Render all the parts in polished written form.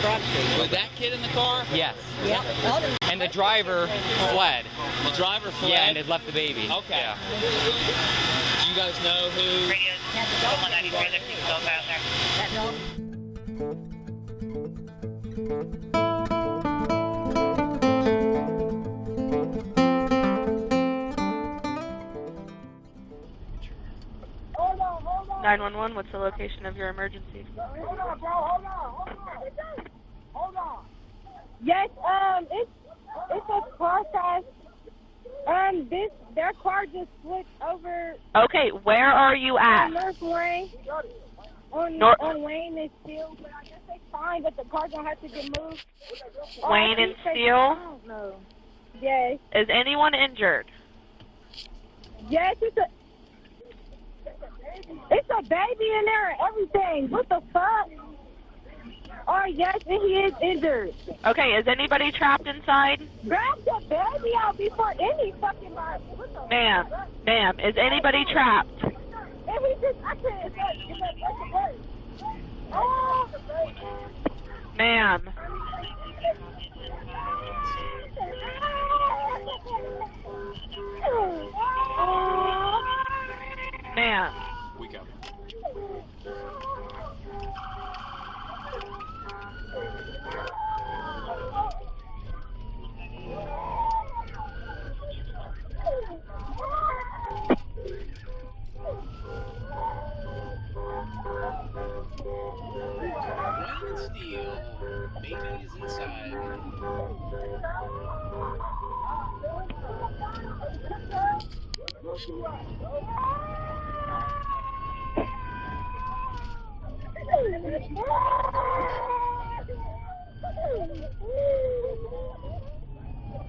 Was that kid in the car? Yes. Yep. And the driver fled. The driver fled? Yeah, and had left the baby. Okay. Yeah. Do you guys know who? Radio 193, there's people out there. 911, what's the location of your emergency? Hold on, bro. Hold on. Yes, it's a car crash. Their car just switched over. Okay, where are you at? On North Wayne. On Wayne and Steel, but I guess they fine, but the car gonna have to get moved. Wayne and Steel? I don't know. Yes. Is anyone injured? Yes, it's a baby in there and everything. What the fuck? Oh, yes, and he is injured. Okay, is anybody trapped inside? Grab the baby out before any fucking body. Ma'am, is anybody trapped? And he just, I can't Oh! Ma'am. Ma'am. We go. Steel. Baby's inside.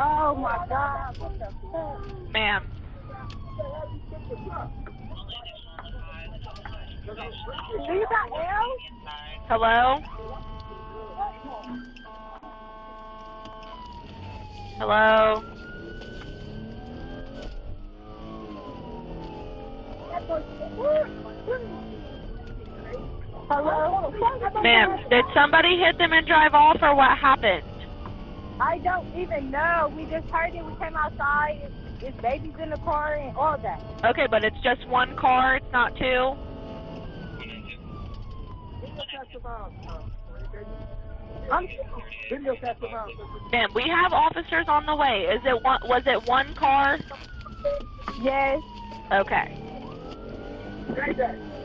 Oh my God, what the fuck? Ma'am. Do you got L? Hello? Hello? Hello? Ma'am, did somebody hit them and drive off, or what happened? I don't even know. We just heard it. We came outside. It's babies in the car and all that. Okay, but it's just one car, it's not two? Ma'am, we have officers on the way. Was it one car? Yes. Okay.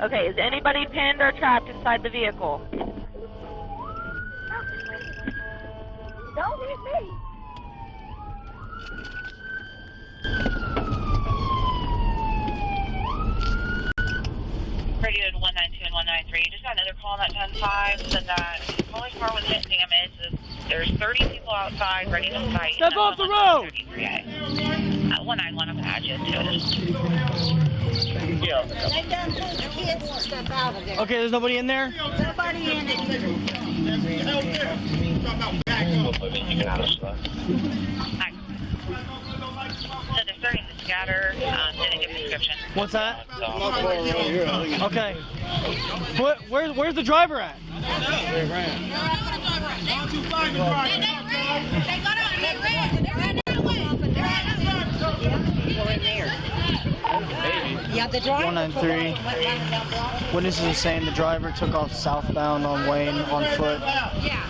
Okay, is anybody pinned or trapped inside the vehicle? Don't hit me. Radio 192 and 193. Just got another call on that 10-5. Said that the police car was hit and damaged. There's 30 people outside ready to fight. Step off the road! 191, I'm going to add you to it. They've done told the kids to step out of there. Okay, there's nobody in there? Nobody in it. So they're starting to scatter. Didn't give a description. What's that? Okay. Where's the driver at? They got out and they ran. They ran away. People in there. Yeah, the driver. 193. Witnesses are saying the driver took off southbound on Wayne on foot. Yeah.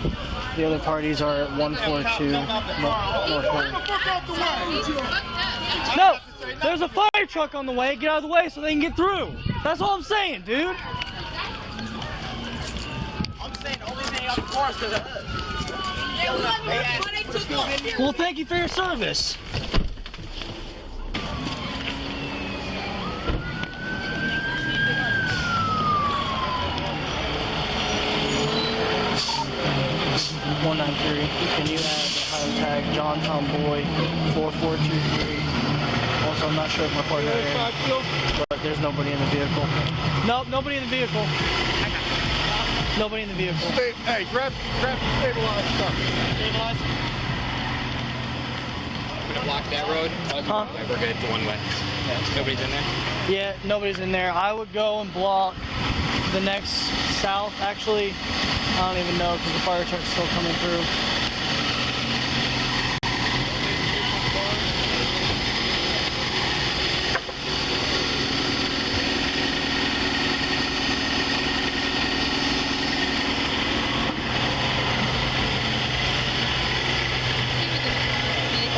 The other parties are at 142 North Wayne. No! There's a fire truck on the way. Get out of the way so they can get through. That's all I'm saying, dude. I'm saying the only thing on the car is because of us. Well, thank you for your service. Can you add the highway tag John Tomboy 4423? Also, I'm not sure if my partner is, but there's nobody in the vehicle. Nope, nobody in the vehicle. Nobody in the vehicle. Hey, grab the stabilized stuff. Stabilize. We're going to block that road. Huh? We're good for one way. Nobody's in there? Yeah, nobody's in there. I would go and block the next south. Actually, I don't even know because the fire truck's still coming through.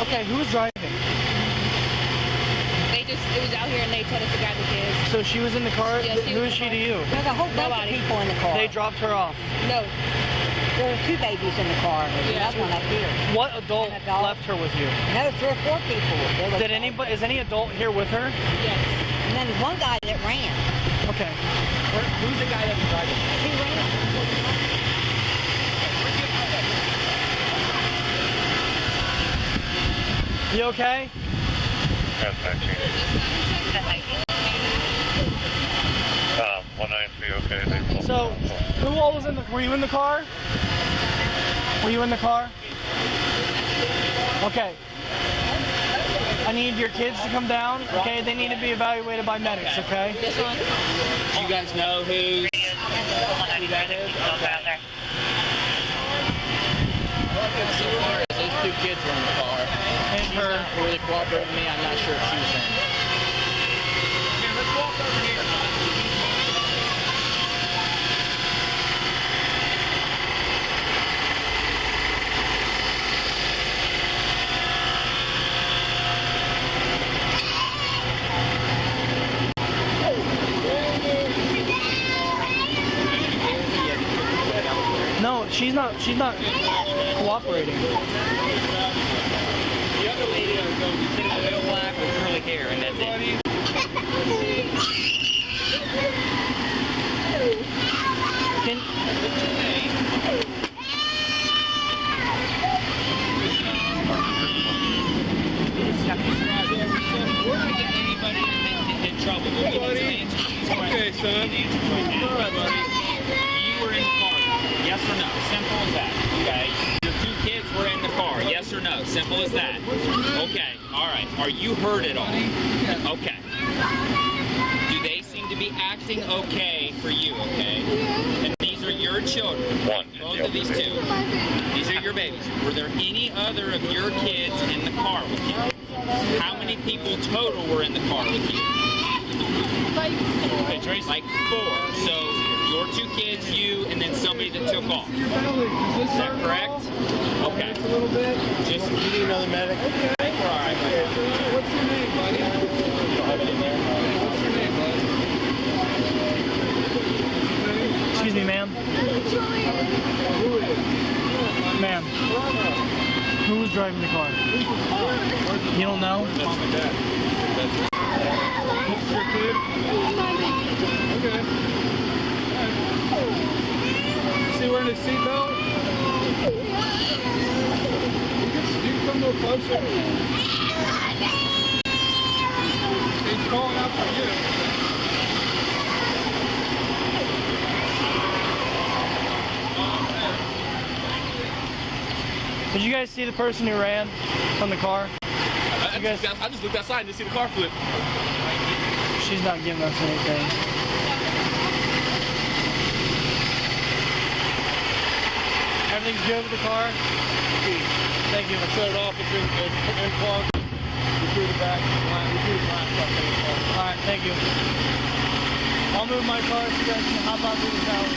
Okay, who was driving? It was out here and they told us to grab the kids. So she was in the car? Yeah, Who is she to you? There's a whole bunch of people in the car. They dropped her off. No. There were 2 babies in the car. There's another one up here. What adult An adult. left her with you? No, 3 or 4 people. There was- Did anybody? Is any adult here with her? Yes. And then one guy that ran. Okay. Who's the guy that was driving? He ran. You okay? 193, okay. So, who all was in the? Were you in the car? Were you in the car? Okay. I need your kids to come down. Okay, they need to be evaluated by medics. Okay. This one? Do you guys know who that is? Okay. So far as those 2 kids were in the car. And She's her. not really cooperating with me. I'm not sure if she was in. Let's walk over here. No, she's not cooperating. The other lady was in the middle black with curly hair, and that's it. Can We're not getting anybody in trouble. Okay, son. All right, buddy. You were in the car. Yes or no? Simple as that. Okay. Your 2 kids were in the car. Yes or no? Simple as that. Okay. All right. Are you hurt at all? Okay. Do they seem to be acting okay for you? Okay. And these are your children. Both of these 2. These are your babies. Were there any other of your kids in the car with you? How many people total were in the car with you? Like 4. So your 2 kids, you, and then somebody that took off. Is that correct? Okay. Just You need another medic? Okay. we're all right. What's your name, buddy? What's your name, buddy? excuse me, ma'am. Ma'am. Who was driving the car? You don't know? Mom and Dad. That's your kid? Okay. Is he wearing a seatbelt? You can come a little closer. He's calling out for you. Did you guys see the person who ran from the car? I just looked outside and didn't see the car flip. She's not giving us anything. Everything's good with the car? Thank you. I shut it off. It's in plug. We threw the back line. We threw the line stuff in the car. Alright, thank you. I'll move my car so you guys can hop out through the tower.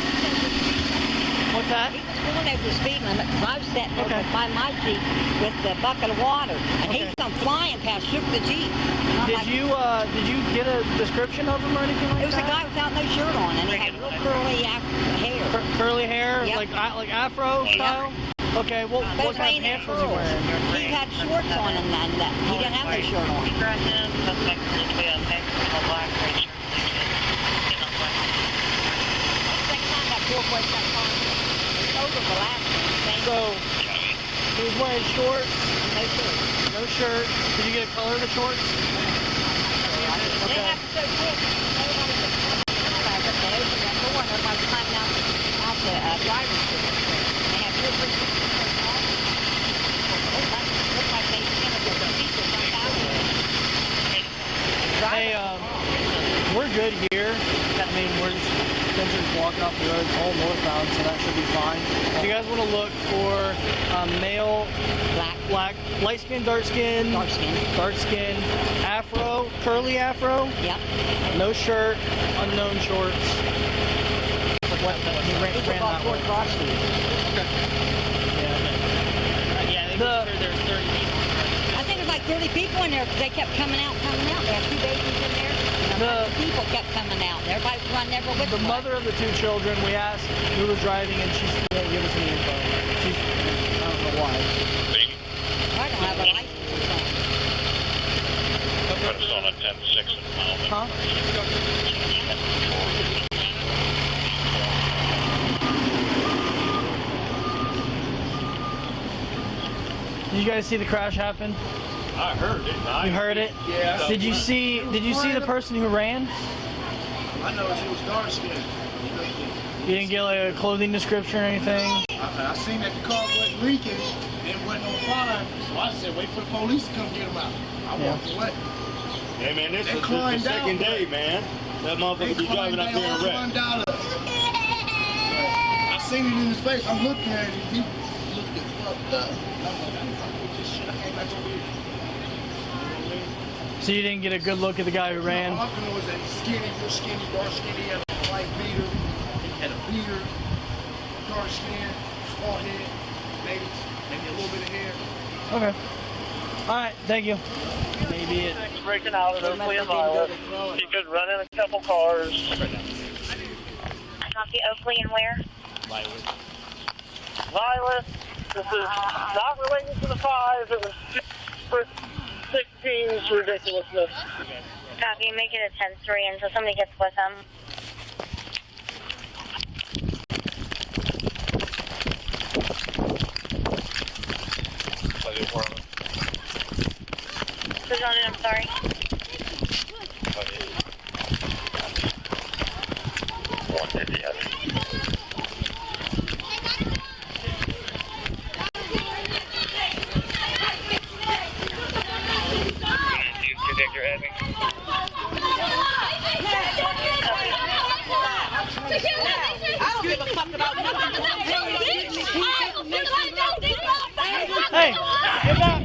What's that? He was going over the speed limit because I was sitting there Okay. by my Jeep with the bucket of water. And he's come flying past, shook the Jeep. And I'm like, Did you get a description of him or anything like it was a that? guy without no shirt on, and he had real curly hair. Curly hair, Yep. like afro style? Okay, well, what kind of pants was he wearing? He had shorts on and that. He didn't have no shirt on. Suspect appears to be a mix in a black red shirt. Second time that poor boy got caught. It's over the last one. So, he was wearing shorts, No shirt. no shirt. Did you get a color of the shorts? They have to so quick. Everybody just comes up there, open that door, and everybody's climbing out the driver's seat. They have 2 or 3 people on. Looks like they finished with the people jumped out of it. Hey, we're good here. I mean, we're just walking off the road. It's all northbound, so that should be fine. If you guys want to look for male, black, light skin, dark skin, afro, curly afro, Yep. no shirt, unknown shorts. What? He ran that way. Yeah, they were sure there's 30 people. I think there's like 30 people in there because they kept coming out. They had 2 babies in there. And a bunch of people kept coming out. Everybody was running everywhere with The them. mother of the 2 children, we asked who was driving, and she didn't give us any info. I don't know why. I don't have a license or something. Put us on a 10-6 at the moment. Huh? Did you guys see the crash happen? I heard it. You heard it? Yeah. Did you see the person who ran? I know she was dark skinned. You didn't get like a clothing description or anything? I seen that the car wasn't leaking and wasn't on fire, so I said, wait for the police to come get them out. I walked away. Hey, man, this They is the climbed second down, day, man. That motherfucker be driving up there and wreck. I seen it in his face. I'm looking at him. He looked fucked up. I'm like, I put this shit. I came back over here. So you didn't get a good look at the guy who ran? All I can know is that he's skinny, real skinny, dark skinny. He had a white beater. He had a beard, dark skin, small head, maybe a little bit of hair. Okay. Alright, thank you. Maybe it. Breaking out of Oakley and Violet. He could run in a couple cars. Copy Oakley and where? Violet, this is not related to the 5. It was for 16's ridiculousness. Copy, make it a 10-3 until somebody gets with them. Who's on it? I'm sorry. One did the other. Detector had me. I don't give a fuck about nothing. Hey, get back.